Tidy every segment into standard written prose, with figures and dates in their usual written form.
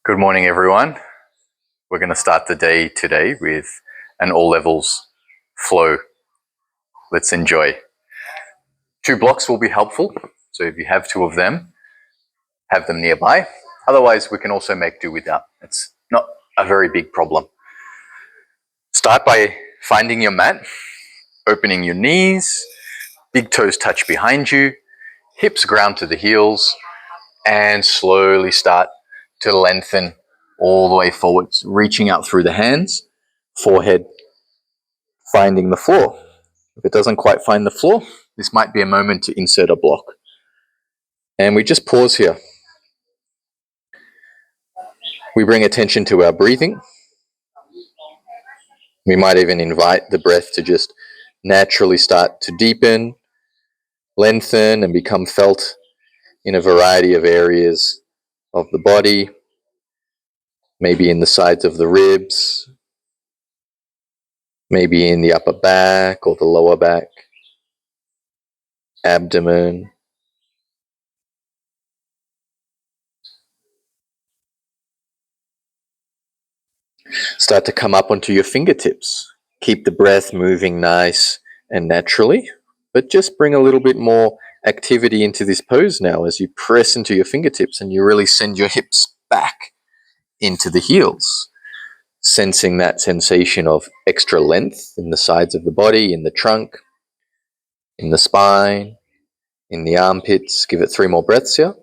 Good morning, everyone. We're going to start the day today with an all levels flow. Let's enjoy. 2 blocks will be helpful. So if you have 2 of them, have them nearby. Otherwise, we can also make do without. It's not a very big problem. Start by finding your mat, opening your knees, big toes touch behind you, hips ground to the heels, and slowly start to lengthen all the way forwards, reaching out through the hands, forehead finding the floor. If it doesn't quite find the floor, this might be a moment to insert a block. And we just pause here. We bring attention to our breathing. We might even invite the breath to just naturally start to deepen, lengthen, and become felt in a variety of areas of the body, maybe in the sides of the ribs, maybe in the upper back or the lower back, abdomen. Start to come up onto your fingertips. Keep the breath moving nice and naturally, but just bring a little bit more activity into this pose now as you press into your fingertips and you really send your hips back into the heels, sensing that sensation of extra length in the sides of the body, in the trunk, in the spine, in the armpits. Give it 3 more breaths here.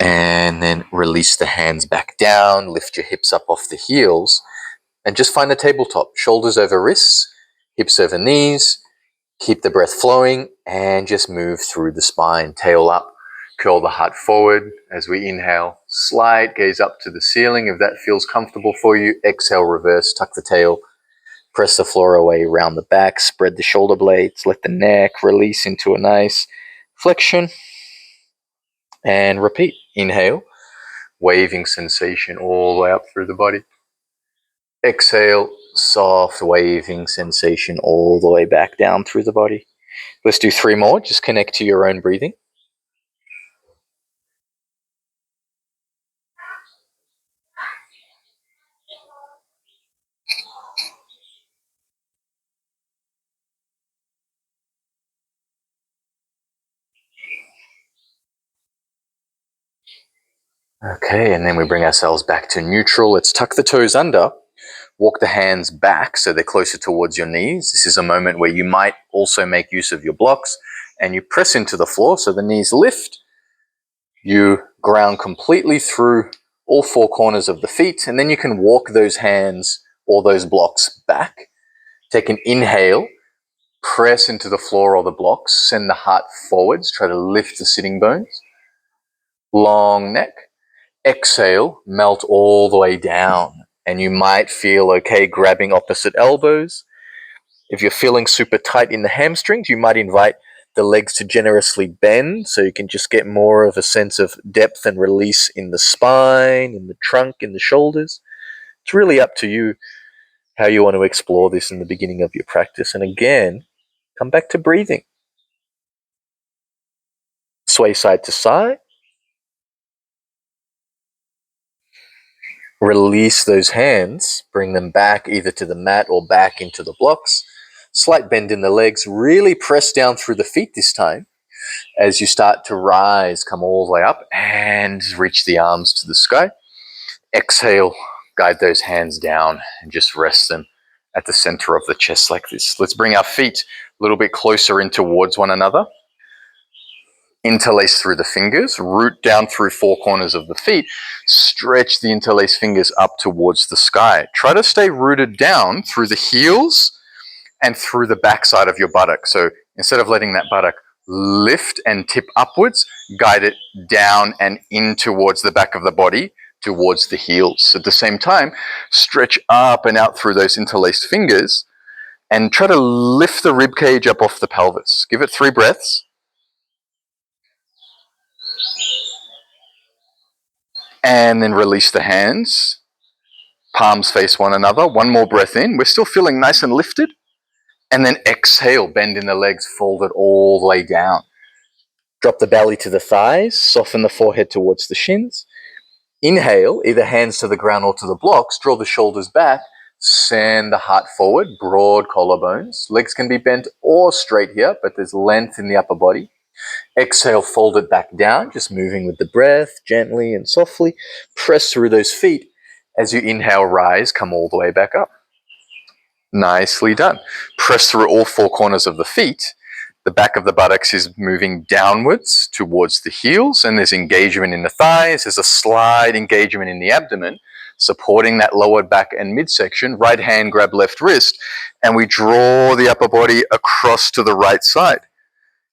And then release the hands back down, lift your hips up off the heels, and just find a tabletop. Shoulders over wrists, hips over knees. Keep the breath flowing and just move through the spine. Tail up, curl the heart forward as we inhale. Slight gaze up to the ceiling if that feels comfortable for you. Exhale, reverse, tuck the tail. Press the floor away, round the back, spread the shoulder blades, let the neck release into a nice flexion. And repeat. Inhale, waving sensation all the way up through the body. Exhale, soft waving sensation all the way back down through the body. Let's do 3 more. Just connect to your own breathing. Okay, and then we bring ourselves back to neutral. Let's tuck the toes under. Walk the hands back so they're closer towards your knees. This is a moment where you might also make use of your blocks and you press into the floor so the knees lift. You ground completely through all 4 corners of the feet, and then you can walk those hands or those blocks back. Take an inhale, press into the floor or the blocks, send the heart forwards, try to lift the sitting bones. Long neck. Exhale, melt all the way down, and you might feel okay grabbing opposite elbows. If you're feeling super tight in the hamstrings, you might invite the legs to generously bend so you can just get more of a sense of depth and release in the spine, in the trunk, in the shoulders. It's really up to you how you want to explore this in the beginning of your practice. And again, come back to breathing. Sway side to side. Release those hands, bring them back either to the mat or back into the blocks. Slight bend in the legs, really press down through the feet this time. As you start to rise, come all the way up and reach the arms to the sky. Exhale, guide those hands down and just rest them at the center of the chest like this. Let's bring our feet a little bit closer in towards one another. Interlace through the fingers, root down through 4 corners of the feet, stretch the interlaced fingers up towards the sky. Try to stay rooted down through the heels and through the backside of your buttock. So instead of letting that buttock lift and tip upwards, guide it down and in towards the back of the body, towards the heels. At the same time, stretch up and out through those interlaced fingers and try to lift the rib cage up off the pelvis. Give it 3 breaths. And then release the hands. Palms face one another. 1 more breath in. We're still feeling nice and lifted. And then exhale, bend in the legs, fold it all the way down. Drop the belly to the thighs, soften the forehead towards the shins. Inhale, either hands to the ground or to the blocks, draw the shoulders back, send the heart forward, broad collarbones. Legs can be bent or straight here, but there's length in the upper body. Exhale, fold it back down, just moving with the breath, gently and softly. Press through those feet. As you inhale, rise, come all the way back up. Nicely done. Press through all four corners of the feet. The back of the buttocks is moving downwards towards the heels, and there's engagement in the thighs. There's a slight engagement in the abdomen, supporting that lower back and midsection. Right hand grab left wrist, and we draw the upper body across to the right side.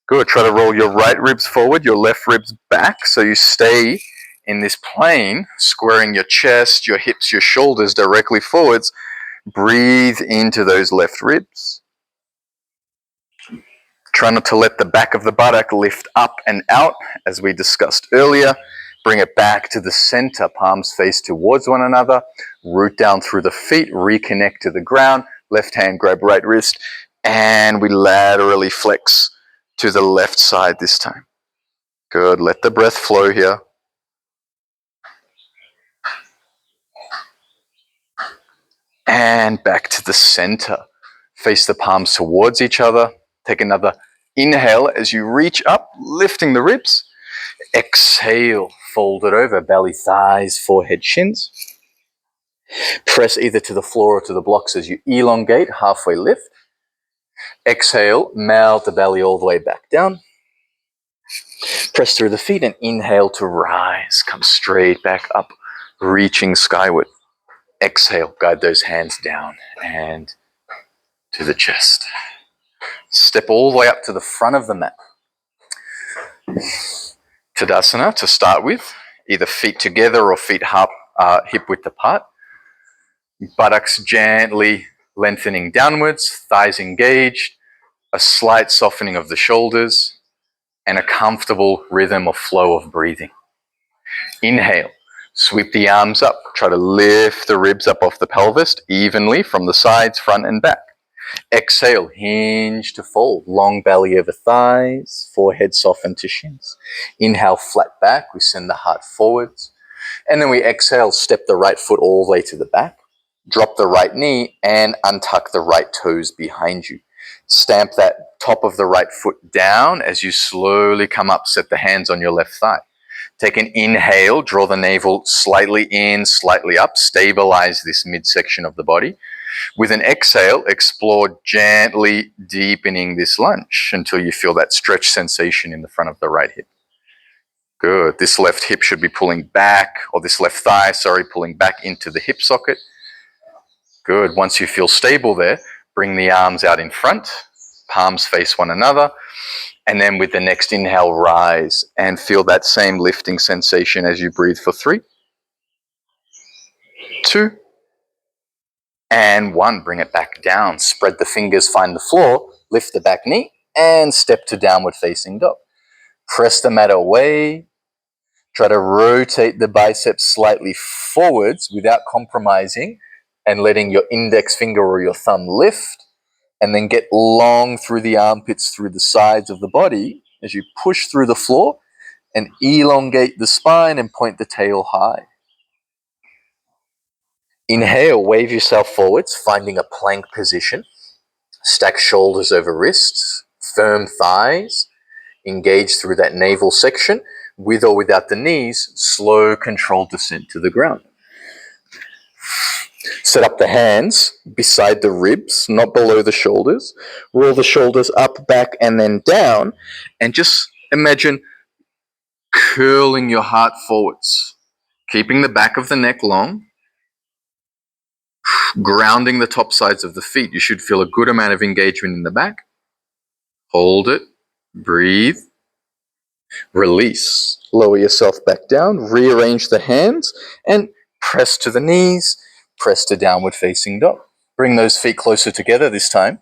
Good. Try to roll your right ribs forward, your left ribs back, so you stay in this plane, squaring your chest, your hips, your shoulders directly forwards. Breathe into those left ribs. Try not to let the back of the buttock lift up and out, as we discussed earlier. Bring it back to the center, palms face towards one another. Root down through the feet, reconnect to the ground. Left hand grab right wrist, and we laterally flex to the left side this time. Good. Let the breath flow here. And back to the center. Face the palms towards each other. Take another inhale as you reach up, lifting the ribs. Exhale, fold it over, belly, thighs, forehead, shins. Press either to the floor or to the blocks as you elongate, halfway lift. Exhale, melt the belly all the way back down. Press through the feet and inhale to rise. Come straight back up, reaching skyward. Exhale, guide those hands down and to the chest. Step all the way up to the front of the mat. Tadasana to start with, either feet together or feet hip width apart. Buttocks gently lengthening downwards, thighs engaged, a slight softening of the shoulders, and a comfortable rhythm or flow of breathing. Inhale, sweep the arms up, try to lift the ribs up off the pelvis evenly from the sides, front and back. Exhale, hinge to fold, long belly over thighs, forehead soften to shins. Inhale, flat back, we send the heart forwards. And then we exhale, step the right foot all the way to the back. Drop the right knee and untuck the right toes behind you. Stamp that top of the right foot down as you slowly come up, set the hands on your left thigh. Take an inhale, draw the navel slightly in, slightly up, stabilize this midsection of the body. With an exhale, explore gently deepening this lunge until you feel that stretch sensation in the front of the right hip. Good. This left hip should be pulling back, or this left thigh, pulling back into the hip socket. Good. Once you feel stable there, bring the arms out in front, palms face one another, and then with the next inhale, rise and feel that same lifting sensation as you breathe for 3, 2, and 1. Bring it back down. Spread the fingers, find the floor, lift the back knee, and step to downward facing dog. Press the mat away. Try to rotate the biceps slightly forwards without compromising and letting your index finger or your thumb lift, and then get long through the armpits, through the sides of the body as you push through the floor and elongate the spine and point the tail high. Inhale, wave yourself forwards, finding a plank position. Stack shoulders over wrists, firm thighs, engage through that navel section. With or without the knees, slow controlled descent to the ground. Set up the hands beside the ribs, not below the shoulders. Roll the shoulders up, back, and then down. And just imagine curling your heart forwards, keeping the back of the neck long, grounding the top sides of the feet. You should feel a good amount of engagement in the back. Hold it, breathe, release. Lower yourself back down, rearrange the hands, and press to the knees, press to downward facing dog. Bring those feet closer together this time.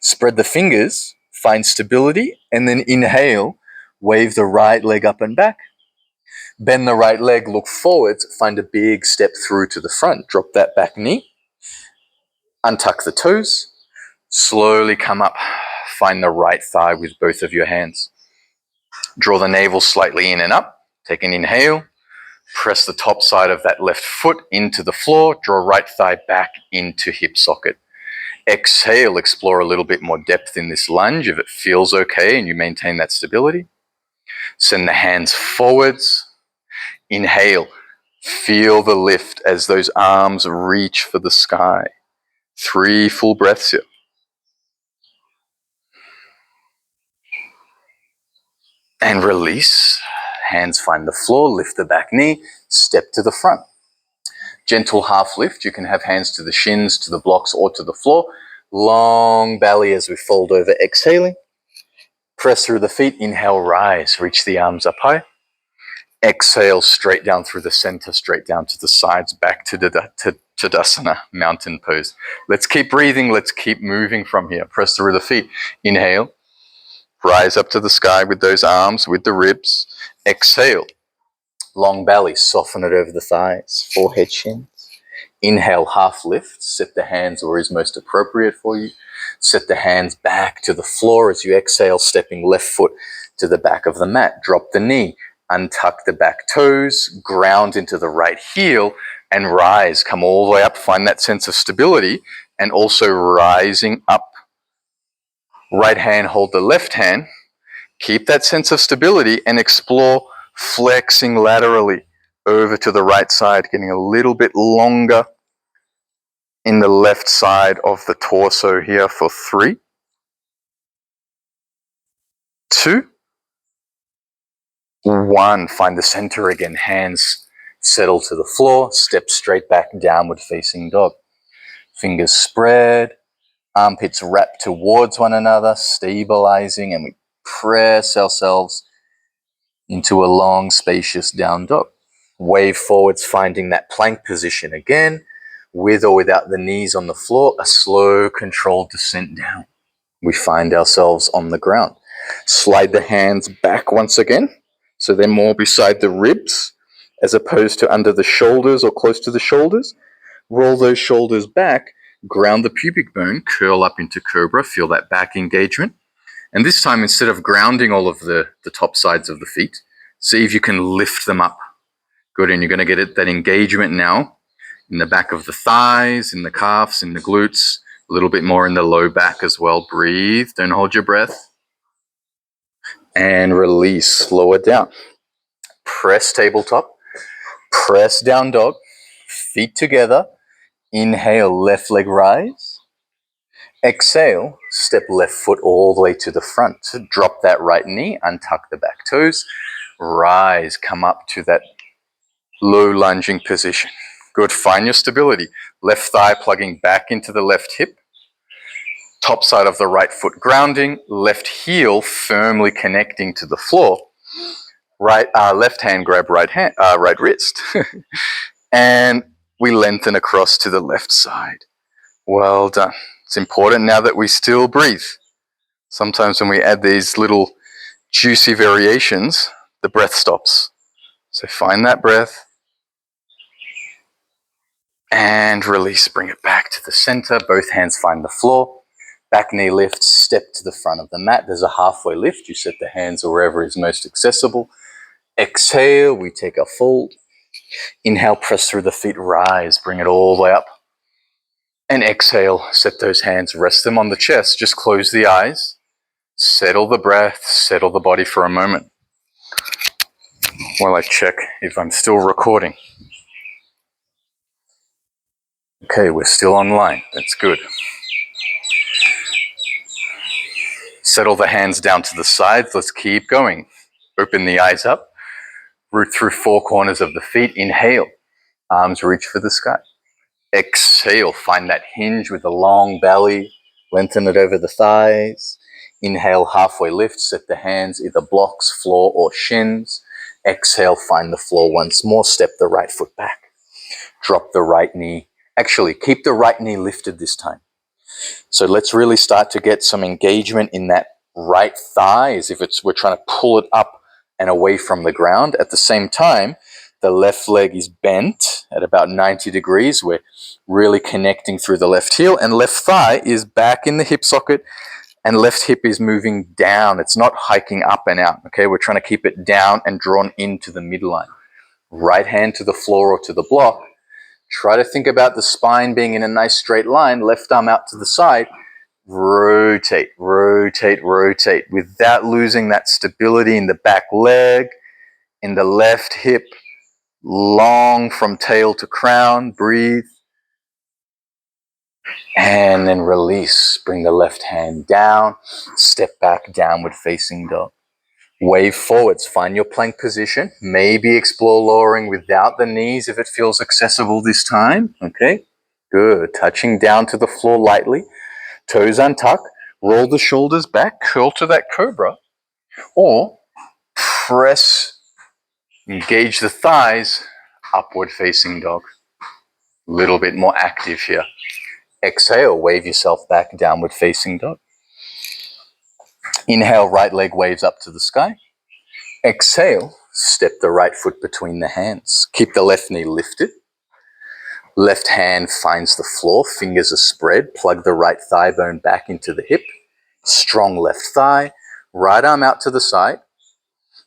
Spread the fingers, find stability, and then inhale, wave the right leg up and back. Bend the right leg, look forwards, find a big step through to the front. Drop that back knee, untuck the toes, slowly come up, find the right thigh with both of your hands. Draw the navel slightly in and up. Take an inhale. Press the top side of that left foot into the floor. Draw right thigh back into hip socket. Exhale, explore a little bit more depth in this lunge if it feels okay and you maintain that stability. Send the hands forwards. Inhale. Feel the lift as those arms reach for the sky. 3 full breaths here. And release. Hands find the floor, lift the back knee, step to the front. Gentle half lift. You can have hands to the shins, to the blocks, or to the floor. Long belly as we fold over, exhaling. Press through the feet. Inhale, rise. Reach the arms up high. Exhale, straight down through the center, straight down to the sides, back to Tadasana, mountain pose. Let's keep breathing. Let's keep moving from here. Press through the feet. Inhale. Rise up to the sky with those arms, with the ribs. Exhale. Long belly, soften it over the thighs, forehead, shins. Inhale, half lift. Set the hands where is most appropriate for you. Set the hands back to the floor as you exhale, stepping left foot to the back of the mat. Drop the knee, untuck the back toes, ground into the right heel, and rise. Come all the way up, find that sense of stability, and also rising up. Right hand, hold the left hand. Keep that sense of stability and explore flexing laterally over to the right side, getting a little bit longer in the left side of the torso here for 3, 2, 1. Find the center again. Hands settle to the floor. Step straight back, downward facing dog. Fingers spread. Armpits wrap towards one another, stabilizing, and we press ourselves into a long, spacious down dog. Wave forwards, finding that plank position again, with or without the knees on the floor, a slow, controlled descent down. We find ourselves on the ground. Slide the hands back once again, so they're more beside the ribs, as opposed to under the shoulders or close to the shoulders. Roll those shoulders back, ground the pubic bone, curl up into cobra, feel that back engagement. And this time, instead of grounding all of the top sides of the feet, see if you can lift them up. Good, and you're going to get that engagement now in the back of the thighs, in the calves, in the glutes, a little bit more in the low back as well. Breathe, don't hold your breath. And release, slow it down. Press tabletop, press down dog, feet together. Inhale, left leg rise. Exhale, step left foot all the way to the front. Drop that right knee, untuck the back toes. Rise, come up to that low lunging position. Good, find your stability. Left thigh plugging back into the left hip. Top side of the right foot grounding. Left heel firmly connecting to the floor. Left hand grab right wrist. And we lengthen across to the left side. Well done. It's important now that we still breathe. Sometimes when we add these little juicy variations, the breath stops. So find that breath and release. Bring it back to the center. Both hands find the floor. Back knee lift, step to the front of the mat. There's a halfway lift. You set the hands wherever is most accessible. Exhale, we take a fold. Inhale, press through the feet, rise, bring it all the way up. And exhale, set those hands, rest them on the chest. Just close the eyes. Settle the breath, settle the body for a moment while I check if I'm still recording. Okay, we're still online. That's good. Settle the hands down to the sides. Let's keep going. Open the eyes up. Root through 4 corners of the feet. Inhale. Arms reach for the sky. Exhale. Find that hinge with a long belly. Lengthen it over the thighs. Inhale, halfway lift. Set the hands, either blocks, floor, or shins. Exhale, find the floor once more. Step the right foot back. Drop the right knee. Actually, keep the right knee lifted this time. So let's really start to get some engagement in that right thigh, as if we're trying to pull it up and away from the ground. At the same time, the left leg is bent at about 90 degrees. We're really connecting through the left heel, and left thigh is back in the hip socket And left hip is moving down. It's not hiking up and out, okay? We're trying to keep it down and drawn into the midline. Right hand to the floor or to the block. Try to think about the spine being in a nice straight line, left arm out to the side. Rotate, rotate, rotate without losing that stability in the back leg, in the left hip, long from tail to crown. Breathe. And then release. Bring the left hand down. Step back, downward facing dog. Wave forwards. Find your plank position. Maybe explore lowering without the knees if it feels accessible this time. Okay, good. Touching down to the floor lightly. Toes untuck. Roll the shoulders back. Curl to that cobra. Or press, engage the thighs. Upward facing dog. A little bit more active here. Exhale, wave yourself back, downward facing dog. Inhale, right leg waves up to the sky. Exhale, step the right foot between the hands. Keep the left knee lifted. Left hand finds the floor, fingers are spread. Plug the right thigh bone back into the hip. Strong left thigh. Right arm out to the side.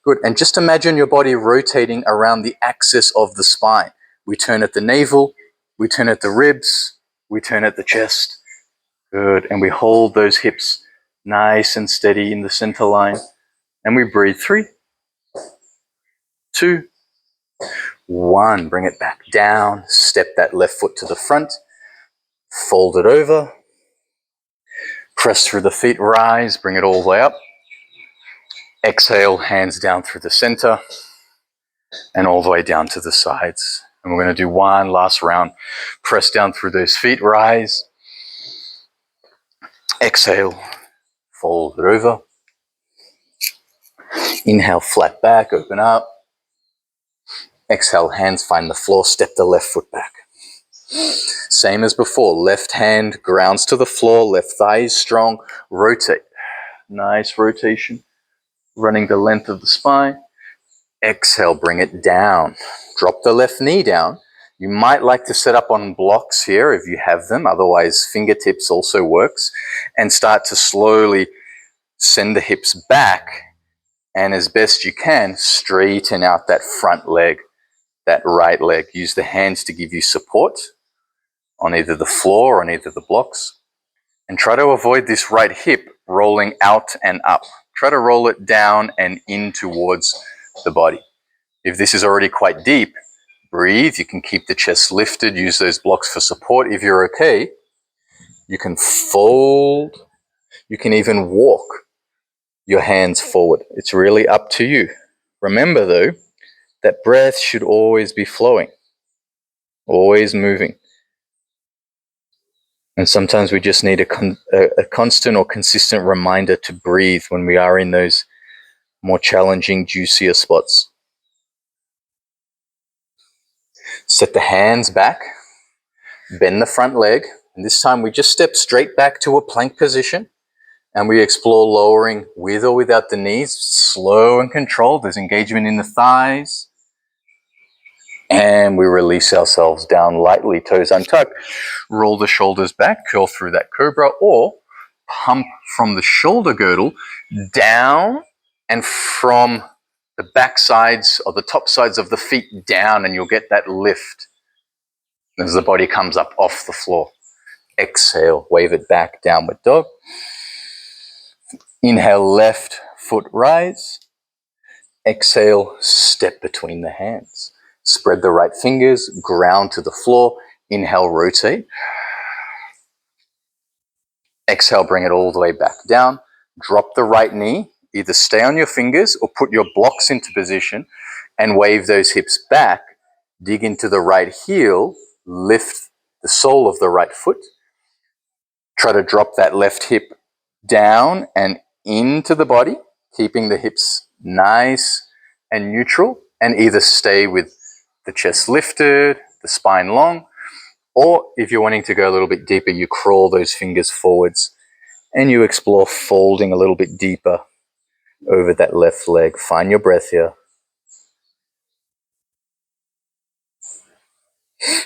Good. And just imagine your body rotating around the axis of the spine. We turn at the navel. We turn at the ribs. We turn at the chest. Good. And we hold those hips nice and steady in the center line. And we breathe. 3, 2, 1. Bring it back down. Step that left foot to the front. Fold it over. Press through the feet. Rise. Bring it all the way up. Exhale. Hands down through the center. And all the way down to the sides. And we're going to do one last round. Press down through those feet. Rise. Exhale. Fold it over. Inhale, flat back, open up. Exhale, hands find the floor, step the left foot back. Same as before, left hand grounds to the floor, left thigh is strong, rotate. Nice rotation, running the length of the spine. Exhale, bring it down. Drop the left knee down. You might like to set up on blocks here if you have them, otherwise fingertips also works. And start to slowly send the hips back. And as best you can, straighten out that front leg, that right leg. Use the hands to give you support on either the floor or on either the blocks. And try to avoid this right hip rolling out and up. Try to roll it down and in towards the body. If this is already quite deep, breathe. You can keep the chest lifted. Use those blocks for support. If you're okay, you can fold. You can even walk your hands forward. It's really up to you. Remember though, that breath should always be flowing, always moving. And sometimes we just need a constant or consistent reminder to breathe when we are in those more challenging, juicier spots. Set the hands back, bend the front leg, and this time we just step straight back to a plank position. And we explore lowering with or without the knees, slow and controlled. There's engagement in the thighs. And we release ourselves down lightly, toes untucked. Roll the shoulders back, curl through that cobra, or pump from the shoulder girdle down and from the back sides or the top sides of the feet down, and you'll get that lift as the body comes up off the floor. Exhale, wave it back, downward dog. Inhale, left foot rise. Exhale, step between the hands. Spread the right fingers, ground to the floor. Inhale, rotate. Exhale, bring it all the way back down. Drop the right knee. Either stay on your fingers or put your blocks into position and wave those hips back. Dig into the right heel. Lift the sole of the right foot. Try to drop that left hip down and into the body, keeping the hips nice and neutral, and either stay with the chest lifted, the spine long, or if you're wanting to go a little bit deeper, you crawl those fingers forwards and you explore folding a little bit deeper over that left leg. Find your breath here.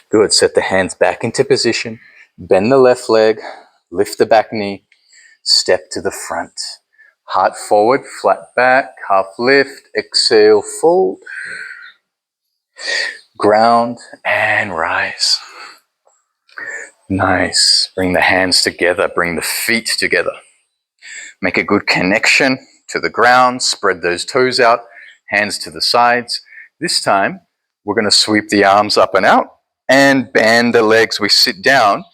Good. Set the hands back into position. Bend the left leg. Lift the back knee. Step to the front. Heart forward, flat back, half lift, exhale, fold. Ground and rise. Nice. Bring the hands together, bring the feet together. Make a good connection to the ground, spread those toes out, hands to the sides. This time, we're going to sweep the arms up and out and bend the legs. We sit down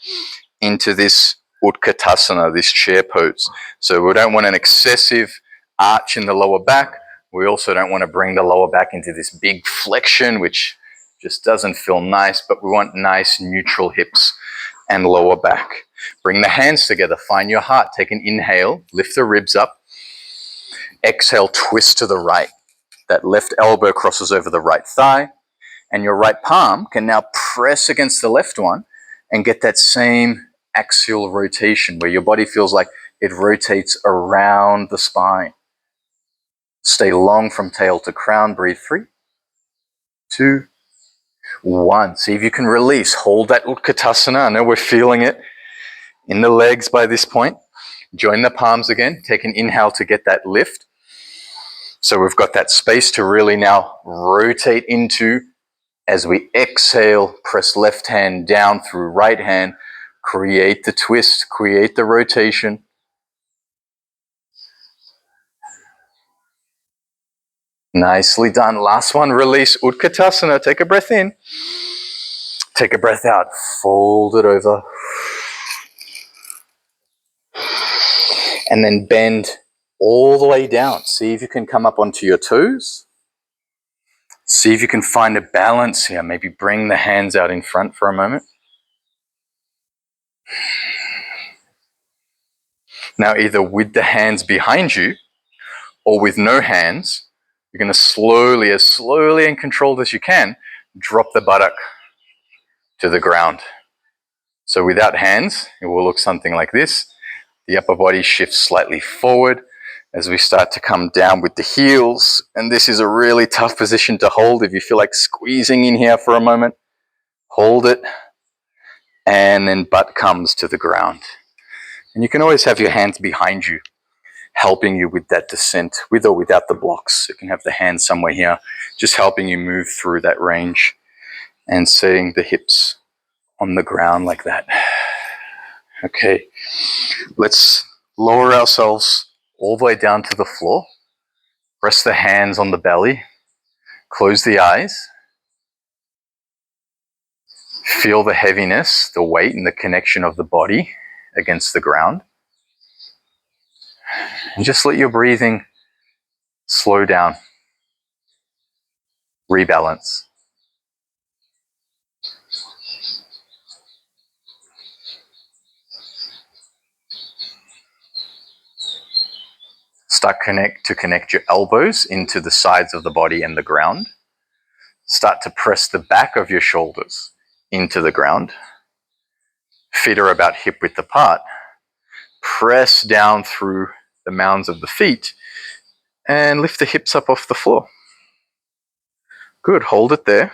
into this Utkatasana, this chair pose. So we don't want an excessive arch in the lower back. We also don't want to bring the lower back into this big flexion, which just doesn't feel nice, but we want nice neutral hips and lower back. Bring the hands together, find your heart. Take an inhale, lift the ribs up. Exhale, twist to the right. That left elbow crosses over the right thigh, and your right palm can now press against the left one and get that same axial rotation where your body feels like it rotates around the spine. Stay long from tail to crown. Breathe 3, 2, 1. See if you can release. Hold that Utkatasana. I know we're feeling it in the legs by this point. Join the palms again. Take an inhale to get that lift. So we've got that space to really now rotate into. As we exhale, press left hand down through right hand. Create the twist, create the rotation. Nicely done. Last one, release Utkatasana. Take a breath in. Take a breath out. Fold it over. And then bend all the way down. See if you can come up onto your toes. See if you can find a balance here. Maybe bring the hands out in front for a moment. Now, either with the hands behind you or with no hands, you're going to as slowly and controlled as you can, drop the buttock to the ground. So without hands, it will look something like this. The upper body shifts slightly forward as we start to come down with the heels. And this is a really tough position to hold. If you feel like squeezing in here for a moment, hold it. And then butt comes to the ground. And you can always have your hands behind you, helping you with that descent, with or without the blocks. You can have the hands somewhere here, just helping you move through that range and setting the hips on the ground like that. Okay, let's lower ourselves all the way down to the floor. Rest the hands on the belly. Close the eyes. Feel the heaviness, the weight, and the connection of the body against the ground. And just let your breathing slow down. Rebalance. Start to connect your elbows into the sides of the body and the ground. Start to press the back of your shoulders into the ground. Feet are about hip width apart. Press down through the mounds of the feet and lift the hips up off the floor. Good, hold it there.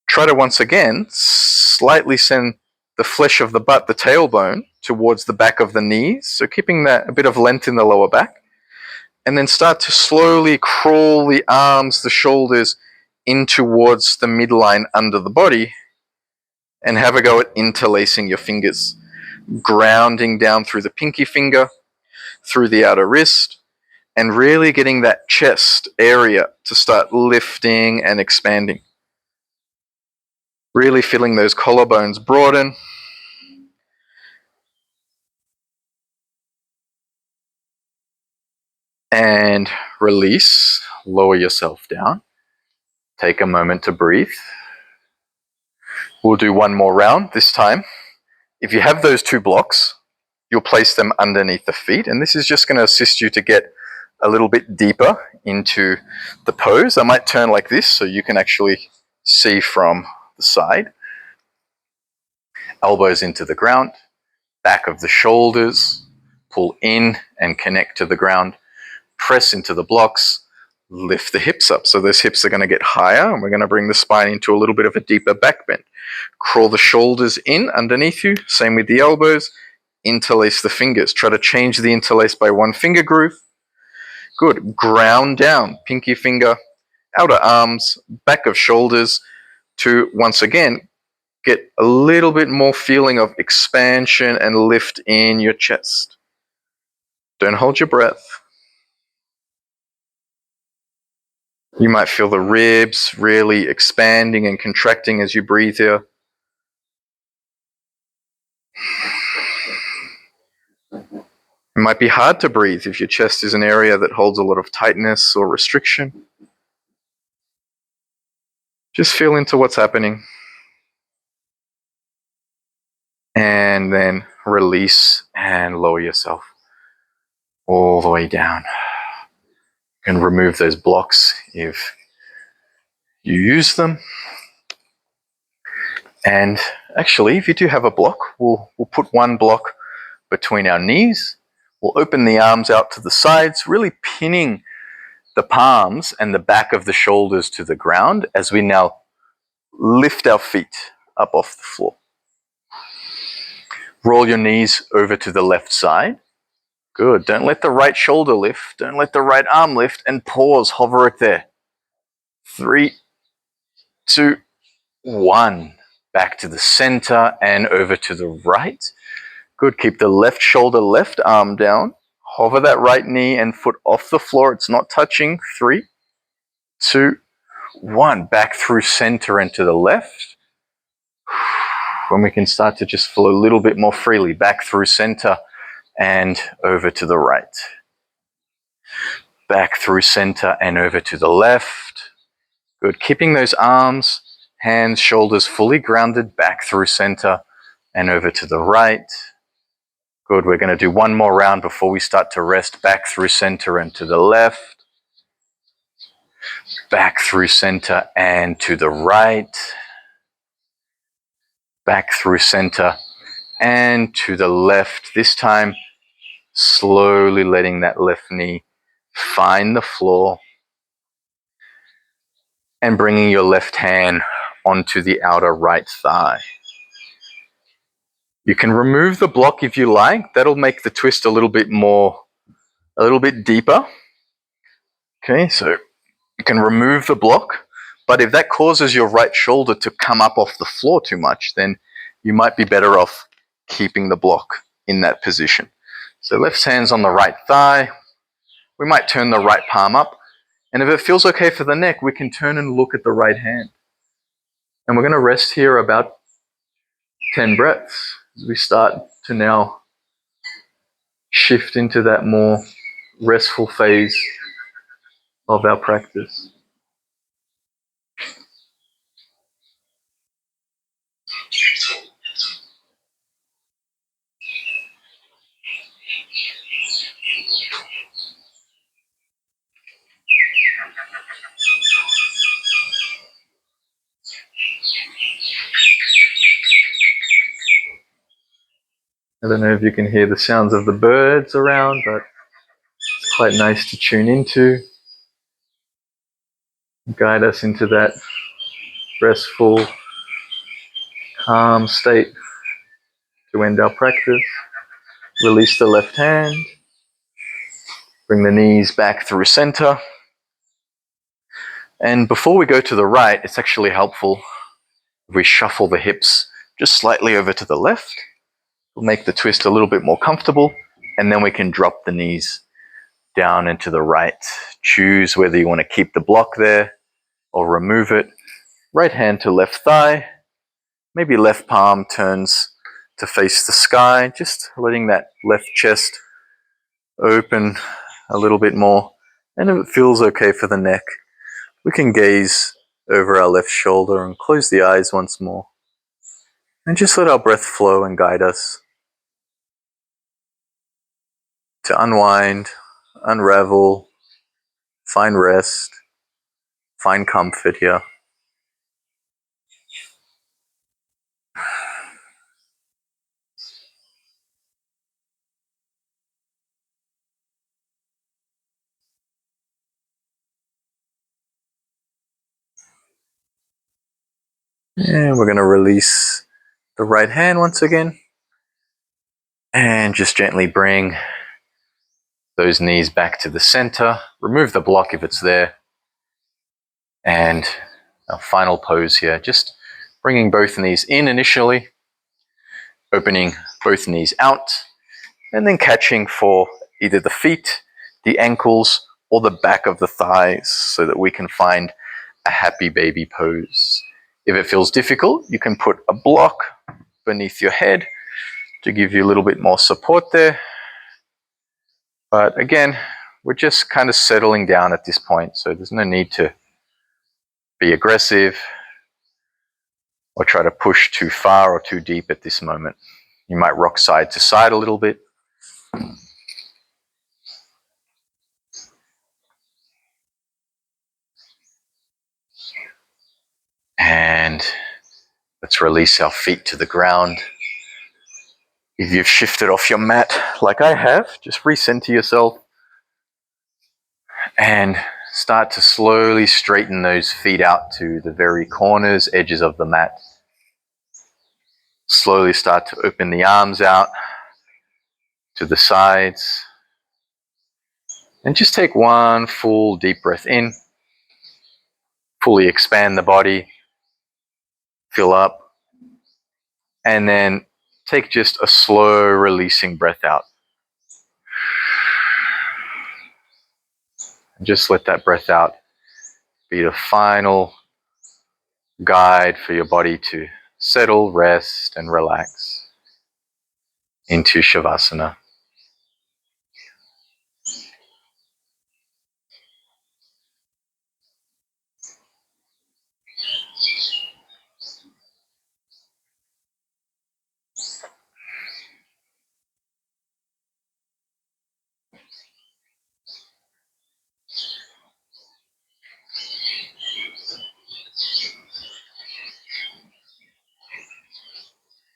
Try to once again slightly send the flesh of the butt, the tailbone, towards the back of the knees. So keeping that a bit of length in the lower back. And then start to slowly crawl the arms, the shoulders in towards the midline under the body. And have a go at interlacing your fingers. Grounding down through the pinky finger, through the outer wrist, and really getting that chest area to start lifting and expanding. Really feeling those collarbones broaden. And release. Lower yourself down. Take a moment to breathe. We'll do one more round this time. If you have those two blocks, you'll place them underneath the feet. And this is just going to assist you to get a little bit deeper into the pose. I might turn like this so you can actually see from the side. Elbows into the ground, back of the shoulders, pull in and connect to the ground, press into the blocks, lift the hips up. So those hips are going to get higher and we're going to bring the spine into a little bit of a deeper back bend. Crawl the shoulders in underneath you, same with the elbows, interlace the fingers. Try to change the interlace by one finger group. Good. Ground down. Pinky finger, outer arms, back of shoulders to, once again, get a little bit more feeling of expansion and lift in your chest. Don't hold your breath. You might feel the ribs really expanding and contracting as you breathe here. It might be hard to breathe if your chest is an area that holds a lot of tightness or restriction. Just feel into what's happening. And then release and lower yourself all the way down. You can remove those blocks if you use them. And actually, if you do have a block, we'll put one block between our knees. We'll open the arms out to the sides, really pinning the palms and the back of the shoulders to the ground as we now lift our feet up off the floor. Roll your knees over to the left side. Good. Don't let the right shoulder lift. Don't let the right arm lift. And pause. Hover it there. 3, 2, 1. Back to the center and over to the right. Good. Keep the left shoulder, left arm down. Hover that right knee and foot off the floor. It's not touching. 3, 2, 1. Back through center and to the left. When we can start to just flow a little bit more freely. Back through center and over to the right. Back through center and over to the left. Good. Keeping those arms, hands, shoulders fully grounded. Back through center and over to the right. Good. We're going to do one more round before we start to rest. Back through center and to the left. Back through center and to the right. Back through center and to the left. This time, slowly letting that left knee find the floor and bringing your left hand onto the outer right thigh. You can remove the block if you like. That'll make the twist a little bit deeper. Okay, so you can remove the block, but if that causes your right shoulder to come up off the floor too much, then you might be better off keeping the block in that position. So left hand's on the right thigh. We might turn the right palm up. And if it feels okay for the neck, we can turn and look at the right hand. And we're going to rest here about 10 breaths as we start to now shift into that more restful phase of our practice. I don't know if you can hear the sounds of the birds around, but it's quite nice to tune into. Guide us into that restful, calm state to end our practice. Release the left hand. Bring the knees back through center. And before we go to the right, it's actually helpful if we shuffle the hips just slightly over to the left. We'll make the twist a little bit more comfortable, and then we can drop the knees down and to the right. Choose whether you want to keep the block there or remove it. Right hand to left thigh. Maybe left palm turns to face the sky, just letting that left chest open a little bit more. And if it feels okay for the neck, we can gaze over our left shoulder and close the eyes once more. And just let our breath flow and guide us to unwind, unravel, find rest, find comfort here. And we're going to release the right hand once again. And just gently bring those knees back to the center. Remove the block if it's there. And our final pose here, just bringing both knees in initially, opening both knees out, and then catching for either the feet, the ankles, or the back of the thighs so that we can find a happy baby pose. If it feels difficult, you can put a block beneath your head to give you a little bit more support there. But again, we're just kind of settling down at this point, so there's no need to be aggressive or try to push too far or too deep at this moment. You might rock side to side a little bit. And let's release our feet to the ground. If you've shifted off your mat like I have, just recenter yourself and start to slowly straighten those feet out to the very corners, edges of the mat. Slowly start to open the arms out to the sides. And just take one full deep breath in. Fully expand the body. Fill up. And then take just a slow releasing breath out. And just let that breath out be the final guide for your body to settle, rest, and relax into Shavasana.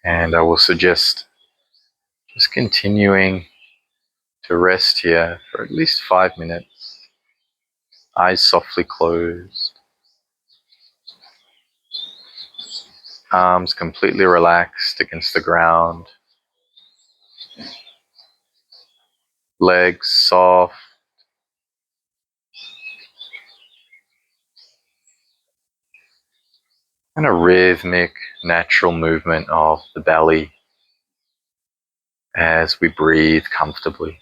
And I will suggest just continuing to rest here for at least 5 minutes. Eyes softly closed. Arms completely relaxed against the ground. Legs soft. And a rhythmic, natural movement of the belly as we breathe comfortably.